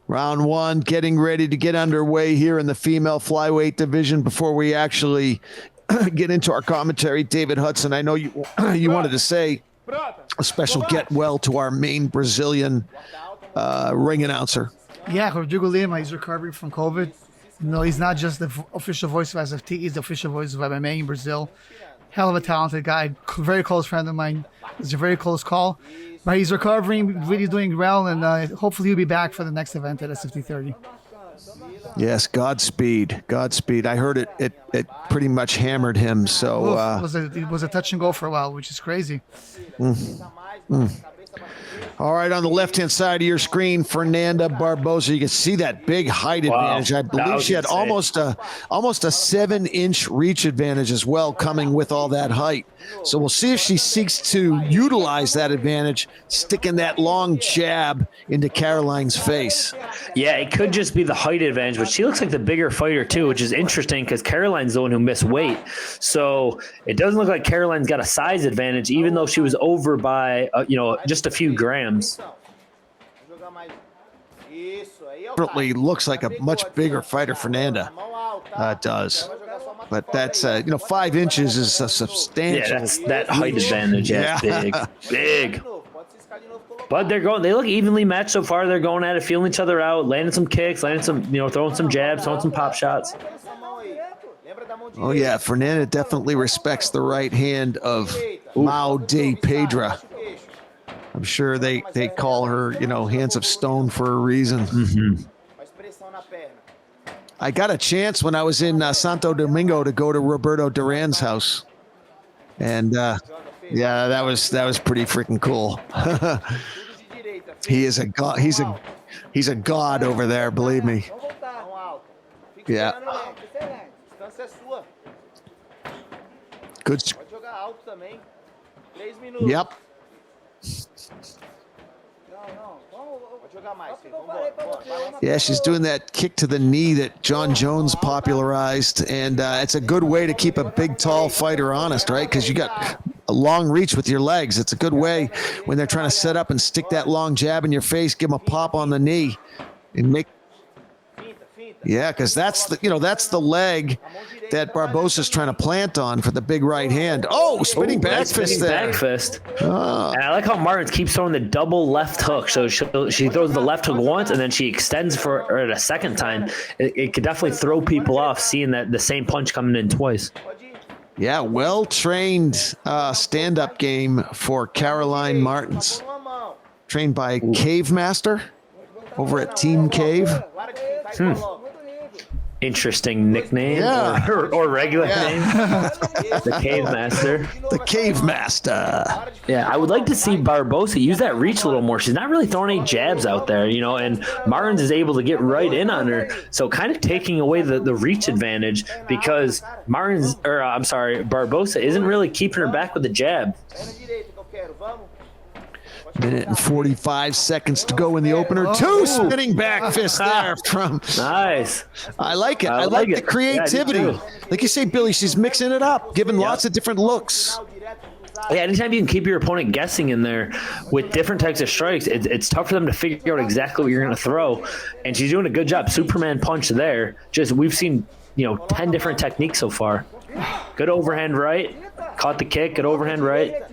Round one, getting ready to get underway here in the female flyweight division. Before we actually get into our commentary, David Hudson, I know you wanted to say a special get well to our main Brazilian ring announcer. Yeah, Rodrigo Lima is recovering from COVID. No, he's not just the official voice of SFT, he's the official voice of MMA in Brazil. Hell of a talented guy, very close friend of mine. It's a very close call. But he's recovering, really doing well, and hopefully he'll be back for the next event at SFT 30. Yes, Godspeed. Godspeed. I heard it pretty much hammered him. So it was a touch and go for a while, which is crazy. All right, on the left-hand side of your screen, Fernanda Barbosa. You can see that big height advantage. I believe she had almost a 7-inch reach advantage as well, coming with all that height. So we'll see if she seeks to utilize that advantage, sticking that long jab into Karoline's face. Yeah, it could just be the height advantage, but she looks like the bigger fighter too, which is interesting because Karoline's the one who missed weight. So it doesn't look like Karoline's got a size advantage, even though she was over by just a few grams. Definitely looks like a much bigger fighter, Fernanda does. But that's 5 inches is a substantial. Yeah, that's that height advantage. Yeah, big. But they look evenly matched so far. They're going at it, feeling each other out, landing some kicks, landing some, throwing some jabs, throwing some pop shots. Oh yeah, Fernanda definitely respects the right hand of Mao de Pedra. I'm sure they call her, hands of stone for a reason. Mm-hmm. I got a chance when I was in Santo Domingo to go to Roberto Duran's house, and yeah, that was pretty freaking cool. He is a god. He's a god over there. Believe me. Yeah. Good. Yep. Yeah, she's doing that kick to the knee that John Jones popularized, and it's a good way to keep a big, tall fighter honest, right? Because you got a long reach with your legs. It's a good way when they're trying to set up and stick that long jab in your face, give them a pop on the knee, and make. Yeah, because that's the leg that Barbosa's trying to plant on for the big right hand. Oh, spinning back fist there. Back fist. Oh. And I like how Martins keeps throwing the double left hook. So she throws the left hook once, and then she extends for it a second time. It could definitely throw people off seeing that the same punch coming in twice. Yeah, well-trained stand-up game for Karoline Martins. Trained by Cave Master over at Team Cave. Interesting nickname, or regular name. The Cave Master. The Cave Master. Yeah, I would like to see Barbosa use that reach a little more. She's not really throwing any jabs out there, and Martins is able to get right in on her. So kind of taking away the reach advantage because Barbosa isn't really keeping her back with the jab. Minute and 45 seconds to go in the opener. Two spinning back fists there from. Nice. I like it. I like the creativity. Yeah, like you say, Billy, she's mixing it up, giving lots of different looks. Yeah, anytime you can keep your opponent guessing in there with different types of strikes, it's tough for them to figure out exactly what you're going to throw. And she's doing a good job. Superman punch there. We've seen 10 different techniques so far. Good overhand right. Caught the kick. Good overhand right.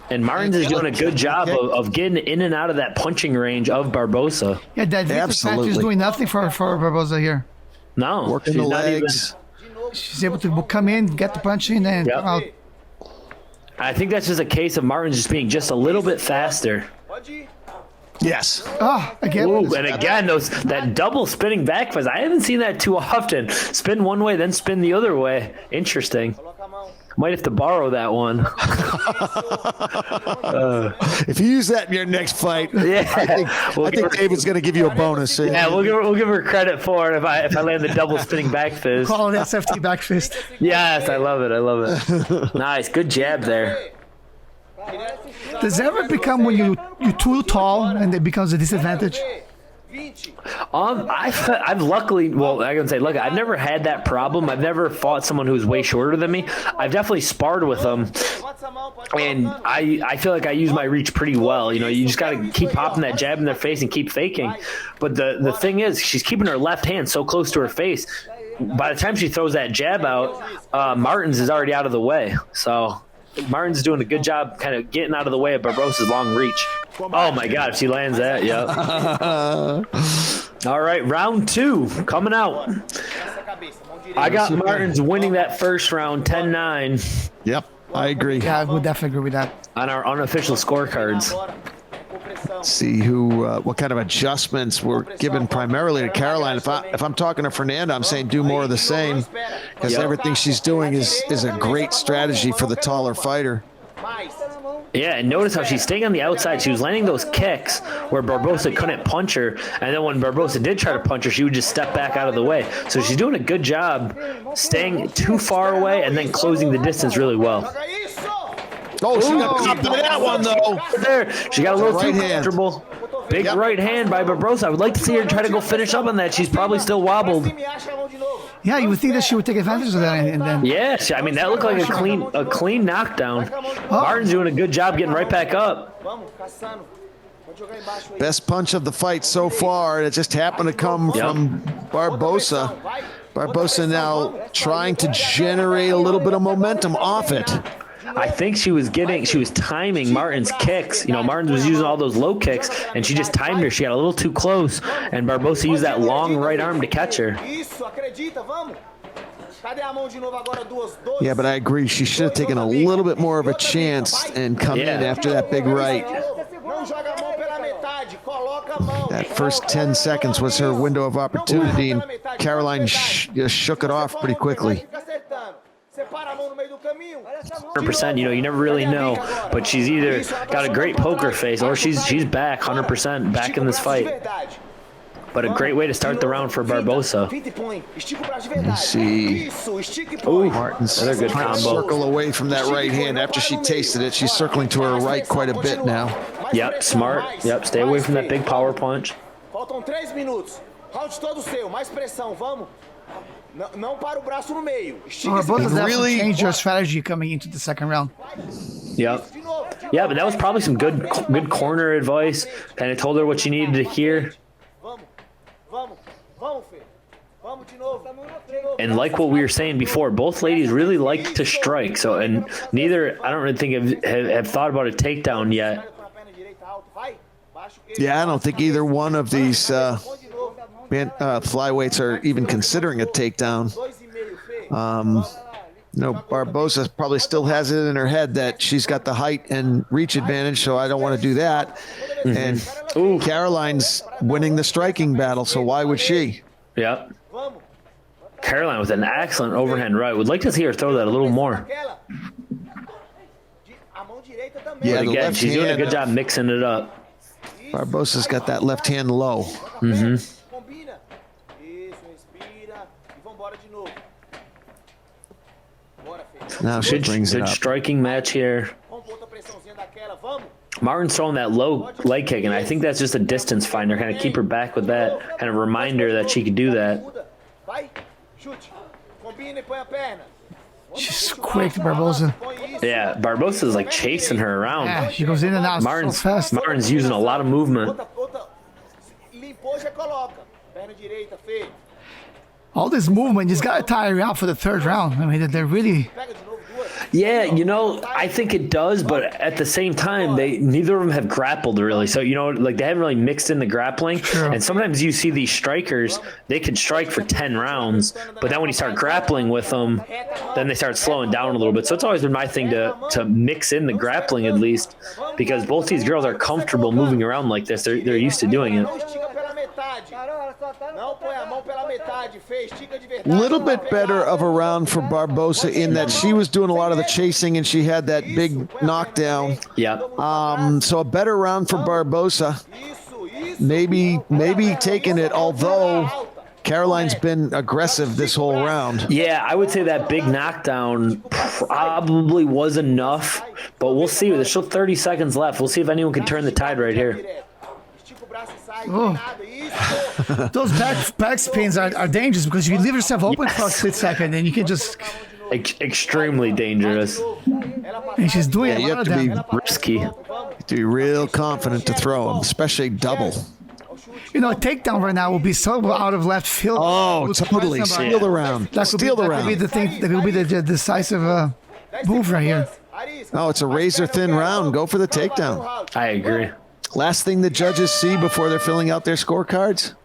And Martins is doing a good job of getting in and out of that punching range of Barbosa. Yeah, that absolutely is doing nothing for Barbosa here. No, working the legs. She's able to come in, get the punch in, and come out. I think that's just a case of Martins just being just a little bit faster. Yes. Again. Ooh, and again, that double spinning back fist. I haven't seen that too often. Spin one way, then spin the other way. Interesting. Might have to borrow that one. If you use that in your next fight, I think David's going to give you a bonus. Yeah, we'll give her credit for it if I land the double spinning back fist. Call it SFT back fist. Yes, I love it. Nice, good jab there. Does it ever become when you're too tall and it becomes a disadvantage? I've luckily, well, I can say, look, I've never had that problem. I've never fought someone who's way shorter than me. I've definitely sparred with them, and I feel like I use my reach pretty well. You know, you just got to keep popping that jab in their face and keep faking. But the thing is, she's keeping her left hand so close to her face. By the time she throws that jab out, Martins is already out of the way. So Martin's doing a good job kind of getting out of the way of Barbosa's long reach. Oh, my God, if she lands that, yep. All right, round 2 coming out. I got Martins winning that first round 10-9. Yep, I agree. Yeah, I would definitely agree with that. On our unofficial scorecards. See what kind of adjustments were given primarily to Karoline. If I'm talking to Fernanda, I'm saying do more of the same, because everything she's doing is a great strategy for the taller fighter. Yeah, and notice how she's staying on the outside. She was landing those kicks where Barbosa couldn't punch her, and then when Barbosa did try to punch her, she would just step back out of the way. So she's doing a good job staying too far away and then closing the distance really well. Oh, she got popped by that one, though. There, she got a little too comfortable. Big right hand by Barbosa. I would like to see her try to go finish up on that. She's probably still wobbled. Yeah, you would think that she would take advantage of that, and then. Yeah, I mean that looked like a clean knockdown. Martin's doing a good job getting right back up. Best punch of the fight so far. It just happened to come from Barbosa. Barbosa now trying to generate a little bit of momentum off it. I think she was timing Martin's kicks. You know, Martin was using all those low kicks, and she just timed her. She got a little too close, and Barbosa used that long right arm to catch her. Yeah, but I agree. She should have taken a little bit more of a chance and come in after that big right. That first 10 seconds was her window of opportunity, and Karoline just shook it off pretty quickly. 100%, you know, you never really know, but she's either got a great poker face or she's back 100% back in this fight. But a great way to start the round for Barbosa. Let's see. Ooh, Martin's another good trying to combo. circle away from that right hand. After she tasted it, she's circling to her right quite a bit now. Yep, smart. Yep, stay away from that big power punch. Faltam 3 minutos. Round todo seu. Mais pressão, vamos. Não para o braço no meio. Barbosa definitely changed her strategy coming into the second round. Yep. Yeah, but that was probably some good corner advice. Kind of told her what she needed to hear. And like what we were saying before, both ladies really like to strike. So, and neither, I don't really think have thought about a takedown yet. Yeah, I don't think either one of these flyweights are even considering a takedown. Barbosa probably still has it in her head that she's got the height and reach advantage, so I don't want to do that. And Karoline's winning the striking battle, so why would she? Yeah. Karoline with an excellent overhand right. Would like to see her throw that a little more. Yeah, but again, she's doing a good job mixing it up. Barbosa's got that left hand low. Mm-hmm. Now she brings it up. Striking match here. Martin's throwing that low leg kick, and I think that's just a distance finder. Kind of keep her back with that kind of reminder that she could do that. She's quick, Barbosa. Yeah, Barbosa's like chasing her around. Yeah, she goes in and out so fast. Martin's using a lot of movement. All this movement just got to tire her out for the third round. I mean, they're really... Yeah, you know, I think it does, but at the same time, neither of them have grappled really. So, you know, like they haven't really mixed in the grappling. True. And sometimes you see these strikers, they can strike for 10 rounds, but then when you start grappling with them, then they start slowing down a little bit. So it's always been my thing to mix in the grappling at least, because both these girls are comfortable moving around like this. They're used to doing it. Little bit better of a round for Barbosa in that she was doing a lot of the chasing and she had that big knockdown. Yeah. So a better round for Barbosa. Maybe taking it, although Karoline's been aggressive this whole round. Yeah, I would say that big knockdown probably was enough, but we'll see. There's still 30 seconds left. We'll see if anyone can turn the tide right here. Those back spins are dangerous because you leave yourself open for a split second and you can just. Extremely dangerous. And she's doing Yeah, a you lot have of to them. be Risky. to be real confident to throw them, especially double. You know, a takedown right now will be so out of left field. Oh, Would totally. press somebody. Steal the round. That could Steal the That could be round. the thing. That could be the decisive move right here. Oh, it's a razor thin round. Go for the takedown. I agree. Last thing the judges see before they're filling out their scorecards.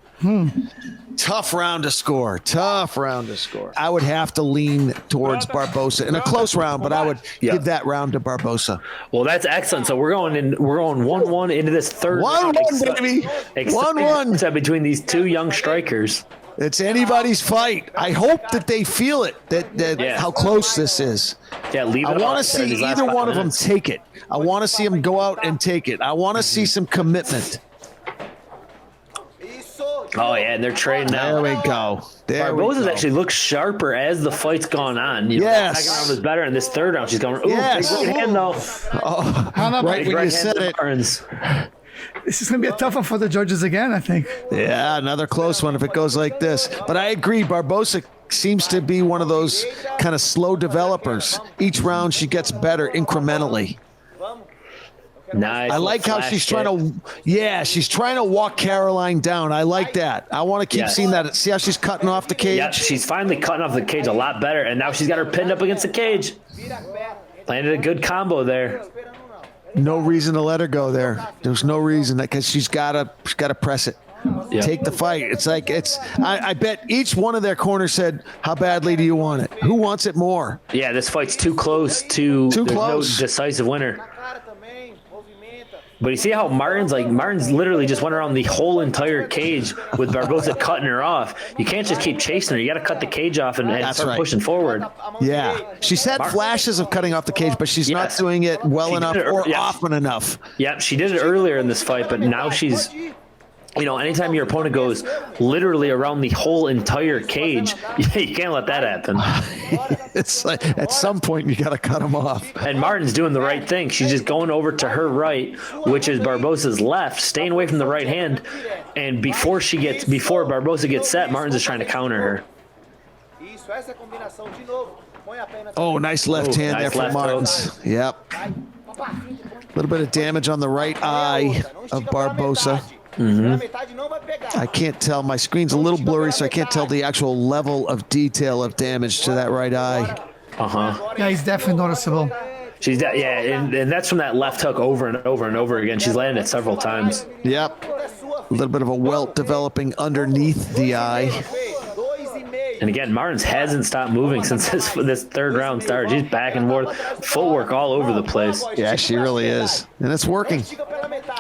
Tough round to score. Tough round to score. I would have to lean towards Barbosa in a close round, but I would give that round to Barbosa. Well, that's excellent. So we're going 1-1 into this third 1-1, round. baby. 1-1. Between these two young strikers. It's anybody's fight. I hope that they feel it, that how close this is. Yeah, leave it I want up to there see these last either 5 one of them minutes. take it. I want to see them go out and take it. I want to see some commitment. Oh, yeah, and they're trading now. There we go. There we Barbosa go. actually looks sharper as the fight's gone on. You know, Yes. the second round was better, and this third round she's going, ooh, Yes. big right hand, though. Oh, right Big when right you hand said to it. Barnes. This is going to be a tough one for the judges again, I think. Yeah, another close one if it goes like this. But I agree, Barbosa seems to be one of those kind of slow developers. Each round she gets better incrementally. Nice. I like how she's trying to, she's trying to walk Karoline down. I like that. I want to keep seeing that. See how she's cutting off the cage? Yep, she's finally cutting off the cage a lot better, and now she's got her pinned up against the cage. Landed a good combo there. No reason to let her go there. There's no reason because she's gotta press it. Yep. Take the fight. It's like I bet each one of their corners said, how badly do you want it? Who wants it more? Yeah, this fight's too close to Too there's close. no decisive winner. But you see how Martin's literally just went around the whole entire cage with Barbosa cutting her off. You can't just keep chasing her. You got to cut the cage off and That's start right. pushing forward. Yeah. She's had flashes of cutting off the cage, but she's not Yes. doing it well She enough did it or yeah. often enough. Yep, she did it earlier in this fight, but now she's, anytime your opponent goes literally around the whole entire cage, you can't let that happen. It's like at some point you got to cut them off. And Martin's doing the right thing. She's just going over to her right, which is Barbosa's left, staying away from the right hand. And before Barbosa gets set, Martin's just trying to counter her. Oh, nice left hand there nice from left Martins. Yep. A little bit of damage on the right eye of Barbosa. I can't tell. My screen's a little blurry, so I can't tell the actual level of detail of damage to that right eye. Yeah, he's definitely noticeable. And that's from that left hook over and over and over again. She's landed it several times. Yep. A little bit of a welt developing underneath the eye. And again, Martins hasn't stopped moving since this third round started. She's back and forth, footwork all over the place. Yeah, she really is. And it's working.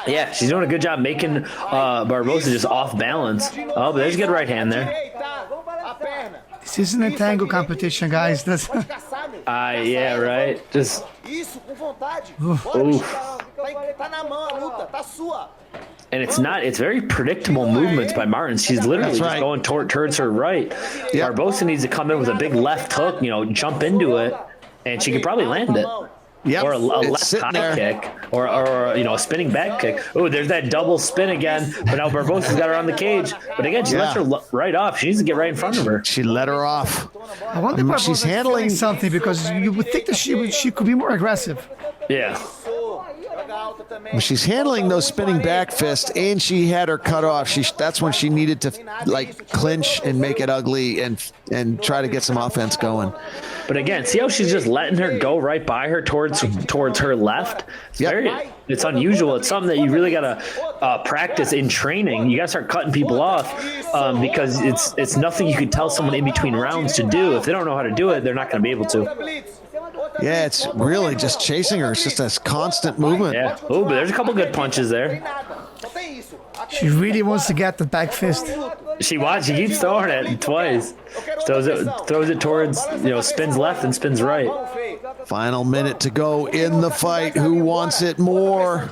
Yeah, she's doing a good job making Barbosa just off balance. Oh, but there's a good right hand there. This isn't a tango competition, guys. That's Yeah, right. Just and it's very predictable movements by Martins. She's literally just going towards her right. Yep. Barbosa needs to come in with a big left hook, jump into it, and she could probably land it. Yep. Or a It's left sitting high there. kick, or a spinning back kick. Oh, there's that double spin again. But now Barbosa's got her on the cage. But again, she lets her right off. She needs to get right in front of her. She let her off. I wonder if she's Barbosa's handling feeling something because you would think that she could be more aggressive. Yeah. She's handling those spinning back fists, and she had her cut off. That's when she needed to clinch and make it ugly and try to get some offense going. But again, see how she's just letting her go right by her towards her left? It's unusual. It's something that you really got to practice in training. You got to start cutting people off because it's nothing you can tell someone in between rounds to do. If they don't know how to do it, they're not going to be able to. Yeah, it's really just chasing her. It's just a constant movement. Yeah. Oh, but there's a couple good punches there. She really wants to get the back fist. She keeps throwing it twice. Throws it towards, spins left and spins right. Final minute to go in the fight. Who wants it more?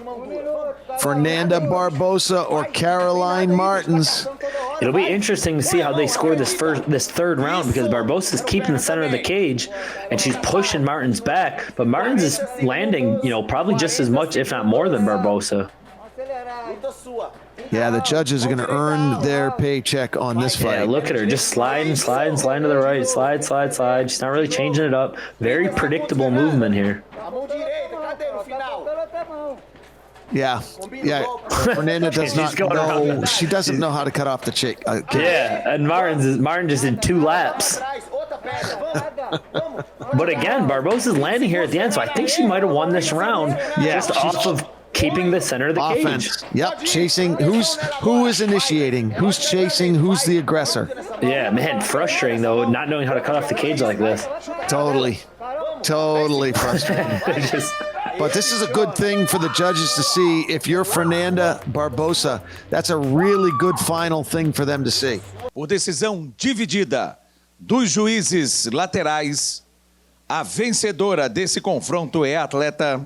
Fernanda Barbosa or Karoline Martins? It'll be interesting to see how they score this third round because Barbosa's keeping the center of the cage and she's pushing Martins back, but Martins is landing, probably just as much, if not more, than Barbosa. luta sua. Yeah, the judges are going to earn their paycheck on this fight. Yeah, look at her, just sliding to the right, slide. She's not really changing it up. Very predictable movement here. A mão direita, cadê no final? Yeah. Fernanda does She's not going know. around. She doesn't know how to cut off the kick. Yeah, and Martin just did 2 laps. Atrás, outra pedra, vamos. But again, Barbosa's landing here at the end, so I think she might have won this round Yeah, just she's- off of keeping the center of the Offense. cage. Yep. Chasing. Who is initiating? Who's chasing? Who's the aggressor? Yeah, man, frustrating though, not knowing how to cut off the cage like this. Totally frustrating. Just, But this is a good thing for the judges to see. If you're Fernanda Barbosa, that's a really good final thing for them to see. Por decisão dividida dos juízes laterais, a vencedora desse confronto é a atleta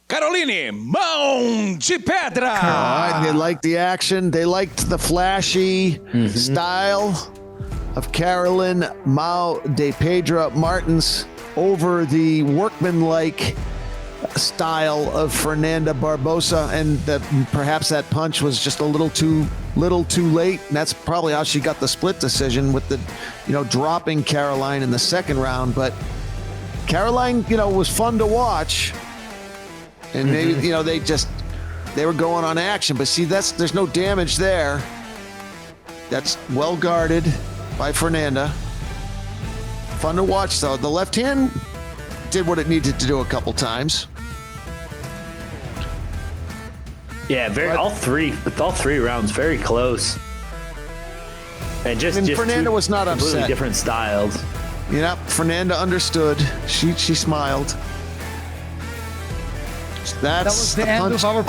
Karoline Mão de Pedra. They liked the action. They liked the flashy style of Karoline Mao de Pedra Martins over the workmanlike style of Fernanda Barbosa, and that perhaps that punch was just a little too late, and that's probably how she got the split decision with the, dropping Karoline in the second round. But Karoline, was fun to watch, and maybe they were going on action, but see, there's no damage there. That's well guarded by Fernanda. Fun to watch, though. The left hand did what it needed to do a couple times. yeah, all three rounds very close. And just Fernanda 2 was not completely upset. different styles. Fernanda understood. She smiled. That was That's the a end punch. of our